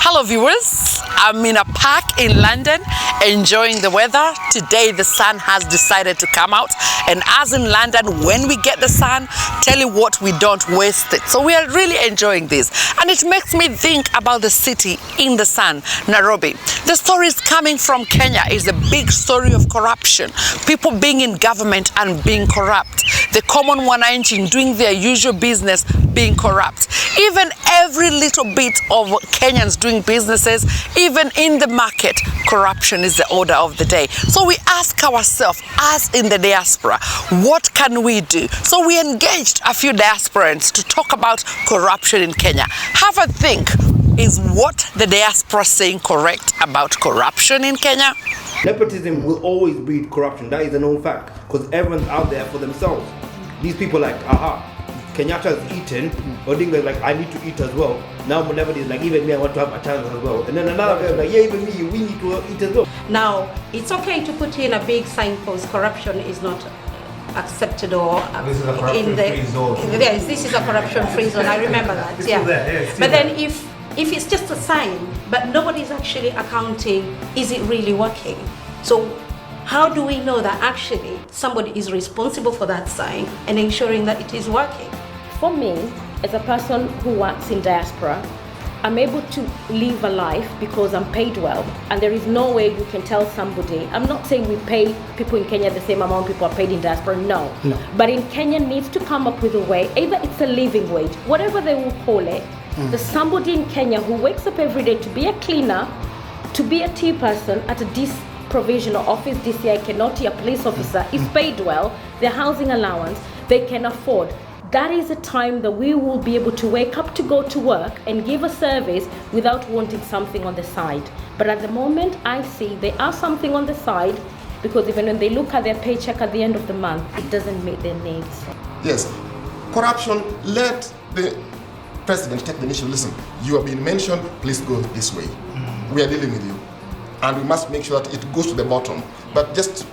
Hello viewers, I'm in a park in London enjoying the weather. Today the sun has decided to come out, and as in London, when we get the sun, tell you what, we don't waste it. So we are really enjoying this, and it makes me think about the city in the sun, Nairobi. The stories coming from Kenya is a big story of corruption, people being in government and being corrupt, the common wananchi doing their usual business being corrupt, even every little bit of Kenyans doing businesses, even in the market, corruption is the order of the day. So we ask ourselves, as in the diaspora, what can we do? So we engaged a few diasporans to talk about corruption in Kenya. Have a think, is what the diaspora saying correct about corruption in Kenya? Nepotism will always breed corruption. That is a known fact, because everyone's out there for themselves. These people like, aha, Kenyatta has eaten, or think like, I need to eat as well. Now nobody is like, even me, I want to have a chance as well. And then another guy is like, yeah, even me, we need to eat as well. Now, it's okay to put in a big signpost, corruption is not accepted, or this is a corruption-free zone. Yes, this is a corruption-free zone, I remember that, It's yeah. still there, yeah, but then if it's just a sign, but nobody's actually accounting, is it really working? So how do we know that actually somebody is responsible for that sign and ensuring that it is working? For me, as a person who works in diaspora, I'm able to live a life because I'm paid well, and there is no way you can tell somebody, I'm not saying we pay people in Kenya the same amount people are paid in diaspora, no. But in Kenya needs to come up with a way, either it's a living wage, whatever they will call it, there's somebody in Kenya who wakes up every day to be a cleaner, to be a tea person at a provisional office, DCI, Kenoti, a police officer, is paid well, their housing allowance, they can afford. That is a time that we will be able to wake up to go to work and give a service without wanting something on the side. But at the moment, I see they are something on the side, because even when they look at their paycheck at the end of the month, it doesn't meet their needs. Yes, corruption, let the president take the initiative. Listen, you have been mentioned, please go this way. We are dealing with you. And we must make sure that it goes to the bottom. But just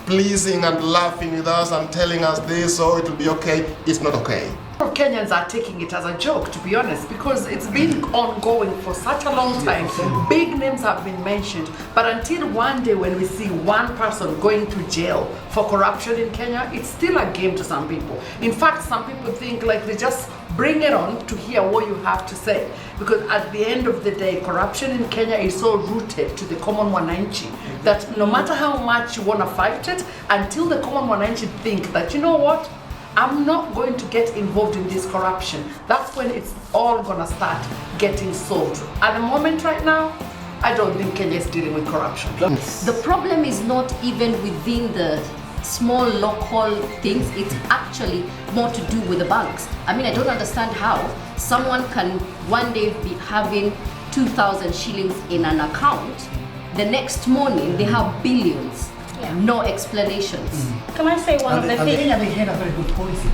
pleasing and laughing with us and telling us this, oh, it will be okay, it's not okay. Kenyans are taking it as a joke, to be honest, because it's been ongoing for such a long time. Big names have been mentioned, but until one day when we see one person going to jail for corruption in Kenya, it's still a game to some people. In fact, some people think like they just bring it on to hear what you have to say, because at the end of the day, corruption in Kenya is so rooted to the common wananchi that no matter how much you want to fight it, until the common wananchi think that, you know what, I'm not going to get involved in this corruption, that's when it's all gonna start getting solved. At the moment right now, I don't think Kenya is dealing with corruption. The problem is not even within the small local things, it's actually more to do with the banks. I mean, I don't understand how someone can one day be having 2,000 shillings in an account, the next morning they have billions. No explanations. Can I say one of the things? Kenya, they had a very good policy.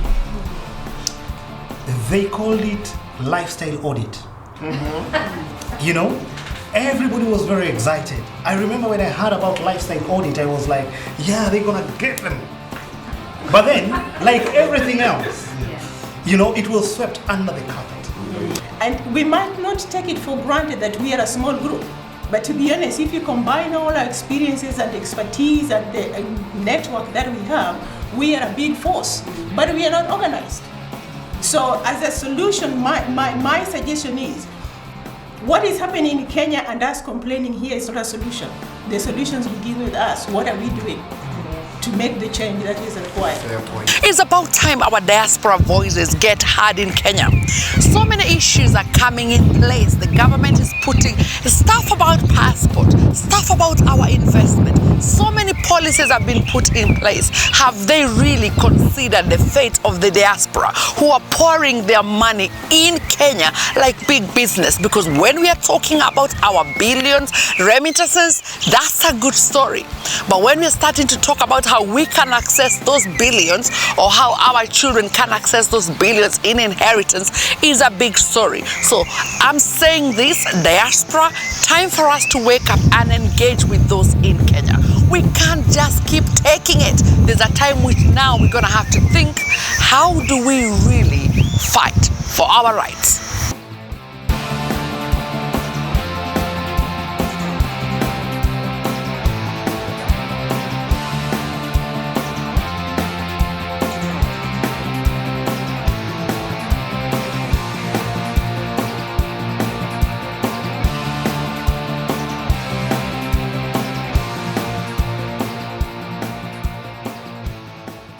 They called it lifestyle audit. You know, everybody was very excited. I remember when I heard about lifestyle audit, I was like, yeah, they're gonna get them. But then, like everything else, you know, it was swept under the carpet. And we might not take it for granted that we are a small group. But to be honest, if you combine all our experiences and expertise and the network that we have, we are a big force, but we are not organized. So as a solution, my suggestion is, what is happening in Kenya and us complaining here is not a solution. The solutions begin with us. What are we doing to make the change that is required? It's about time our diaspora voices get heard in Kenya. So many issues are coming in place. The government is putting stuff about passport, stuff about our investment. So many policies have been put in place. Have they really considered the fate of the diaspora who are pouring their money in Kenya like big business? Because when we are talking about our billions, remittances, that's a good story. But when we're starting to talk about how we can access those billions, or how our children can access those billions in inheritance, is a big story. So I'm saying this, diaspora, time for us to wake up and engage with those in Kenya. We can't just keep taking it. There's a time which now we're gonna have to think, how do we really fight for our rights?